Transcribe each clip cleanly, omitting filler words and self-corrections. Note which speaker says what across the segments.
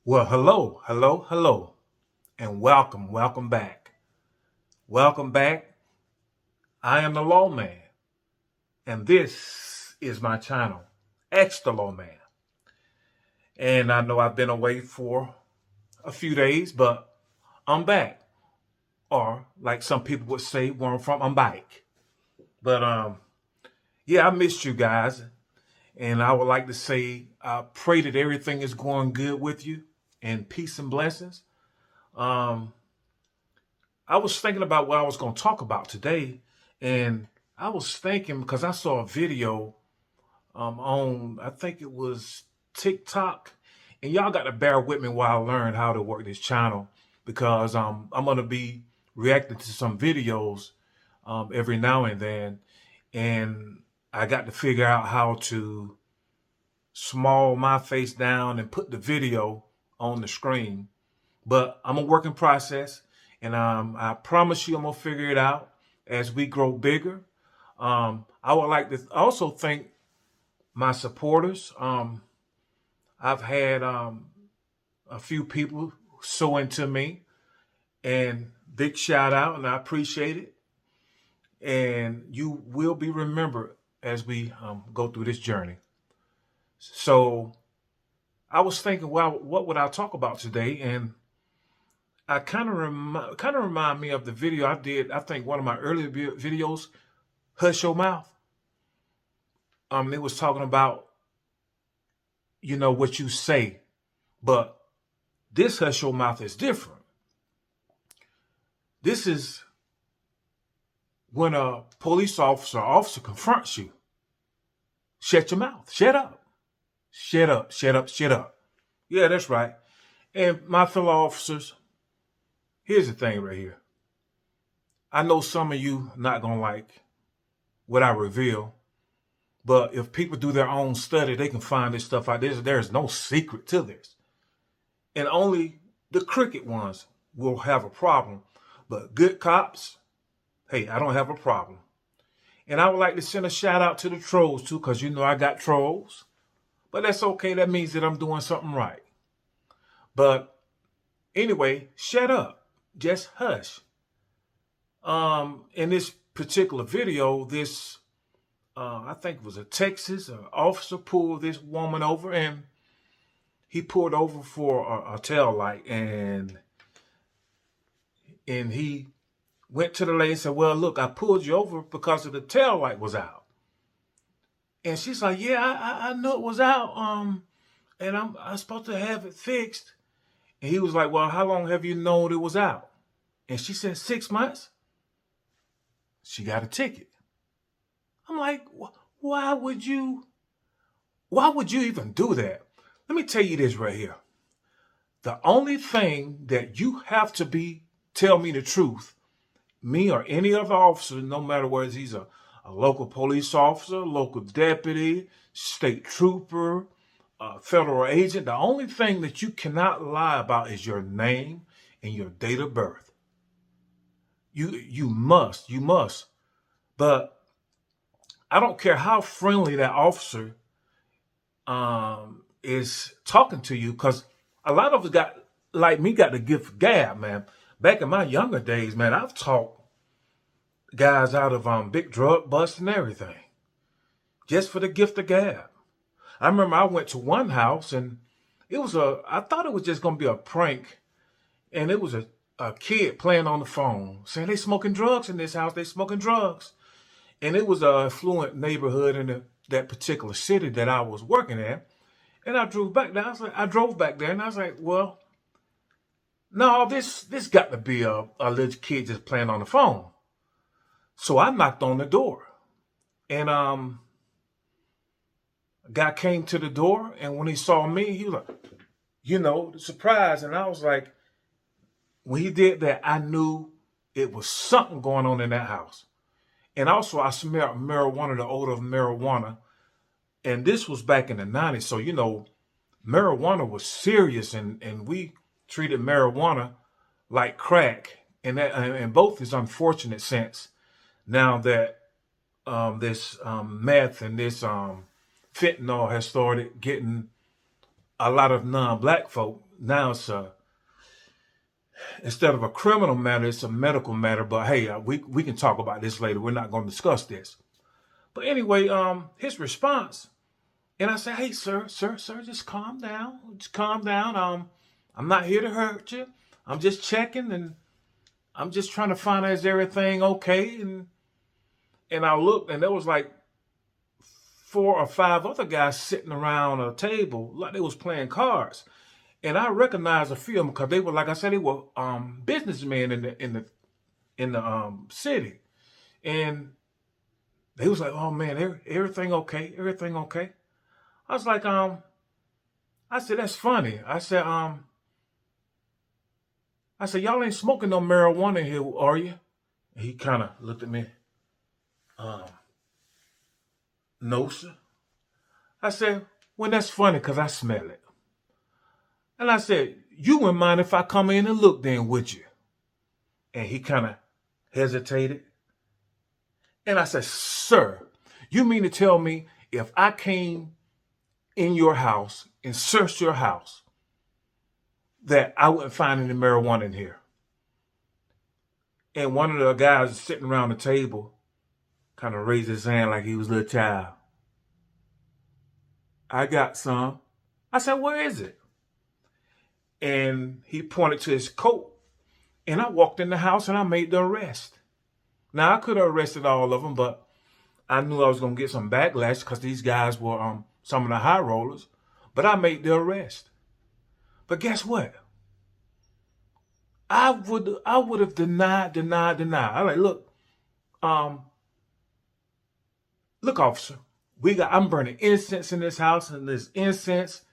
Speaker 1: Well, hello, and welcome back. Welcome back. I am the Lawman, and this is my channel, X the Lawman. And I know I've been away for a few days, but I'm back. Or, like some people would say, where I'm from, I'm back. But yeah, I missed you guys, and I would like to say I pray that everything is going good with you, and peace and blessings. Um, I was thinking about what I was going to talk about today, and I was thinking because I saw a video on, I think it was TikTok, and y'all got to bear with me while I learn how to work this channel because I'm going to be reacting to some videos every now and then, and I got to figure out how to small my face down and put the video on the screen. But I'm a working process, and I promise you I'm going to figure it out as we grow bigger. I would like to also thank my supporters. I've had a few people sew into me, and big shout out, and I appreciate it. And you will be remembered as we go through this journey. So I was thinking, well, what would I talk about today? And I kind of remind me of the video I did. I think one of my earlier videos, "Hush Your Mouth." It was talking about what you say, but this "Hush Your Mouth" is different. This is when a police officer confronts you. Shut your mouth. Shut up. Shut up. Shut up. Shut up. Yeah, that's right. And my fellow officers, here's the thing right here. I know some of you not gonna like what I reveal, but if people do their own study, they can find this stuff out. There's no secret to this. And only the crooked ones will have a problem. But good cops, hey, I don't have a problem. And I would like to send a shout out to the trolls too, because I got trolls. But that's okay. That means that I'm doing something right. But anyway, shut up. Just hush. In this particular video, this I think it was a Texas officer pulled this woman over, and he pulled over for a tail light, and he went to the lady and said, "Well, look, I pulled you over because of the tail light was out." And she's like, "Yeah, I knew it was out, and I'm supposed to have it fixed." And he was like, "Well, how long have you known it was out?" And she said, "6 months." She got a ticket. I'm like, why would you even do that? Let me tell you this right here. The only thing that you have to tell me the truth, me or any other officer, no matter whether he's a local police officer, local deputy, state trooper, federal agent, the only thing that you cannot lie about is your name and your date of birth. You must. But I don't care how friendly that officer is talking to you, because a lot of us got the gift of gab, man. Back in my younger days, man, I've talked guys out of big drug busts and everything just for the gift of gab. I remember I went to one house, and I thought it was just going to be a prank, and it was a kid playing on the phone saying they smoking drugs in this house, they smoking drugs. And it was a affluent neighborhood in that particular city that I was working at. And I drove back there. I drove back there, and I was like, well, no, this got to be a little kid just playing on the phone. So I knocked on the door, and a guy came to the door, and when he saw me, he was like, surprised. And I was like, when he did that, I knew it was something going on in that house. And also, I smelled marijuana, the odor of marijuana. And this was back in the 90s. So, marijuana was serious, and we treated marijuana like crack. And both is unfortunate since now that this meth and this fentanyl has started getting a lot of non-black folk now it's instead of a criminal matter, it's a medical matter. But hey, we can talk about this later. We're not going to discuss this. But anyway, his response, and I said, hey, sir, just calm down. Just calm down. I'm not here to hurt you. I'm just checking, and I'm just trying to find out is everything okay. And I looked, and there was like 4 or 5 other guys sitting around a table like they was playing cards. And I recognized a few of them because they were, like I said, they were businessmen in the city. And they was like, oh man, everything okay? Everything okay? I was like, I said, that's funny. I said, y'all ain't smoking no marijuana here, are you? And he kind of looked at me. No, sir. I said, well, that's funny because I smell it. And I said, you wouldn't mind if I come in and look then, would you? And he kind of hesitated. And I said, sir, you mean to tell me if I came in your house and searched your house that I wouldn't find any marijuana in here? And one of the guys sitting around the table kind of raised his hand like he was a little child. I got some. I said, where is it? And he pointed to his coat. And I walked in the house and I made the arrest. Now, I could have arrested all of them, but I knew I was going to get some backlash because these guys were some of the high rollers. But I made the arrest. But guess what? I would have denied. I like, look, officer, I'm burning incense in this house, and there's incense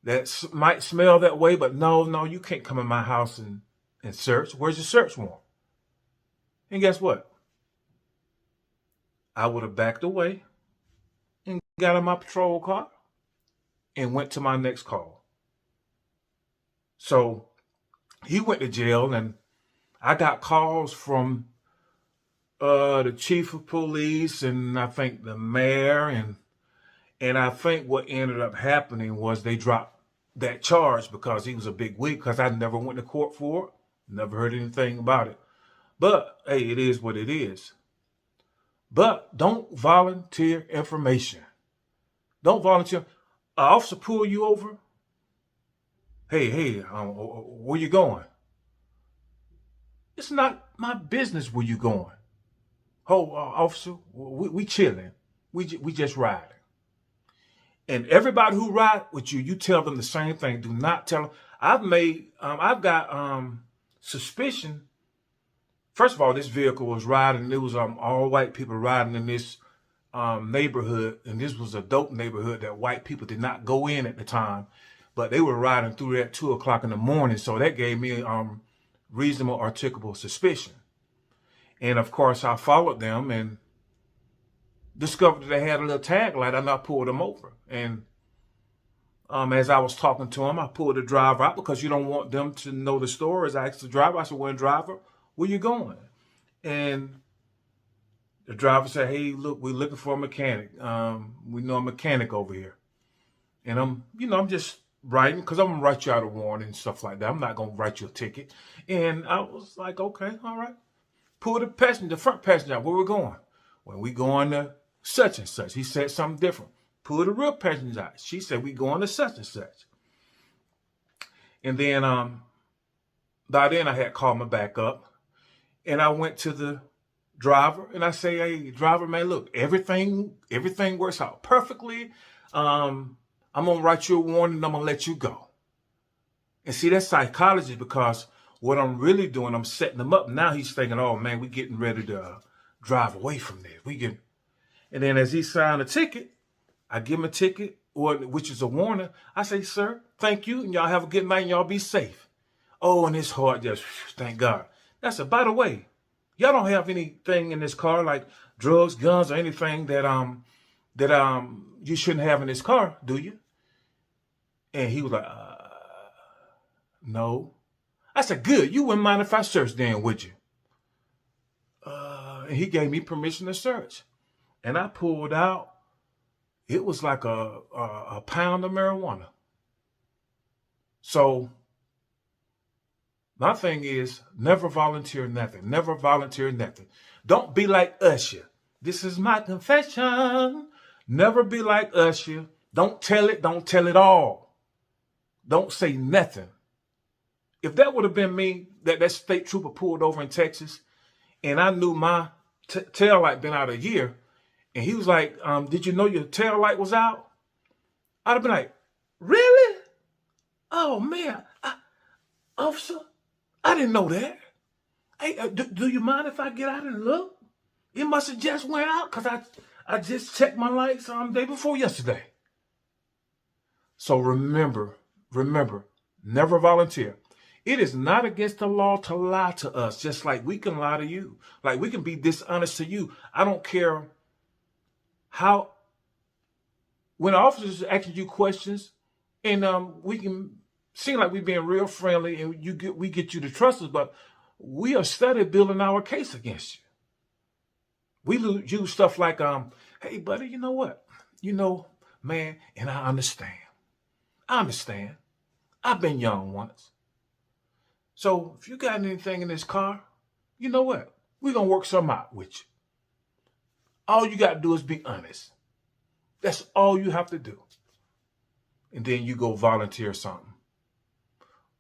Speaker 1: that might smell that way, but no, you can't come in my house and search. Where's your search warrant? And guess what? I would have backed away and got in my patrol car and went to my next call. So he went to jail, and I got calls from the chief of police, and I think the mayor, and I think what ended up happening was they dropped that charge because he was a big wig, because I never went to court for it, never heard anything about it. But hey, it is what it is. But don't volunteer information. Don't volunteer. An officer pull you over. Hey, where you going? It's not my business where you going. Oh, officer, we chilling. We just riding. And everybody who ride with you, you tell them the same thing. Do not tell them. I've got suspicion. First of all, this vehicle was riding, and it was all white people riding in this neighborhood. And this was a dope neighborhood that white people did not go in at the time. But they were riding through there at 2 o'clock in the morning. So that gave me reasonable, articulable suspicion. And of course, I followed them and discovered that they had a little tag light, and I pulled them over. And as I was talking to them, I pulled the driver out because you don't want them to know the story. I asked the driver, I said, well, driver, where you going? And the driver said, hey, look, we're looking for a mechanic. We know a mechanic over here. And I'm just writing, because I'm going to write you out a warning and stuff like that. I'm not going to write you a ticket. And I was like, okay, all right. Pull the front passenger out. Where we going? Well, we going to such and such. He said something different. Pull the real passenger out. She said, we going to such and such. And then by then I had called my backup, and I went to the driver and I say, hey, driver, man, look, everything works out perfectly. I'm going to write you a warning, and I'm going to let you go. And see, that's psychology, because what I'm really doing, I'm setting him up. Now he's thinking, oh, man, we're getting ready to drive away from this. And then as he signed a ticket, I give him a ticket, which is a warning. I say, sir, thank you, and y'all have a good night, and y'all be safe. Oh, and his heart just, thank God. That's it. By the way, y'all don't have anything in this car like drugs, guns, or anything that you shouldn't have in this car, do you? And he was like, no. I said, good. You wouldn't mind if I searched then, would you? And he gave me permission to search. And I pulled out, it was like a pound of marijuana. So My thing is never volunteer nothing. Never volunteer nothing. Don't be like Usher. This is my confession. Never be like Usher. Don't tell it. Don't tell it all. Don't say nothing. If that would have been me, that state trooper pulled over in Texas, and I knew my tail light been out a year, and he was like, did you know your tail light was out? I'd have been like, really? Oh, man. Officer, I didn't know that. Hey, do you mind if I get out and look? It must have just went out because I just checked my lights day before yesterday. So remember, never volunteer. It is not against the law to lie to us, just like we can lie to you. Like we can be dishonest to you. I don't care how, when the officers asking you questions, and we can seem like we're being real friendly and we get you to trust us, but we are steady building our case against you. We use stuff like, hey, buddy, you know what? You know, man, and I understand. I've been young once. So if you got anything in this car, you know what? We're going to work something out with you. All you got to do is be honest. That's all you have to do. And then you go volunteer something.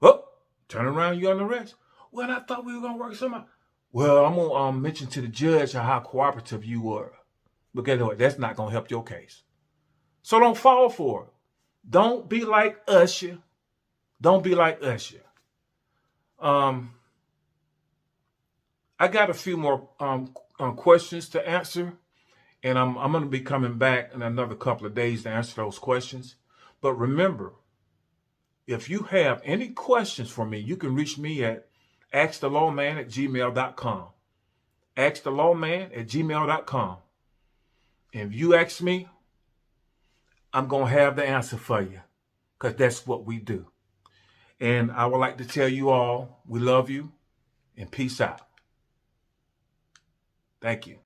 Speaker 1: Oh, turn around, you're under arrest. Well, I thought we were going to work something out. Well, I'm going to mention to the judge how cooperative you were. But guess what? That's not going to help your case. So don't fall for it. Don't be like Usher. Don't be like Usher. I got a few more questions to answer, and I'm going to be coming back in another couple of days to answer those questions. But remember, if you have any questions for me, you can reach me at askthelawman@gmail.com. askthelawman@gmail.com. And if you ask me, I'm going to have the answer for you, because that's what we do. And I would like to tell you all, we love you, and peace out. Thank you.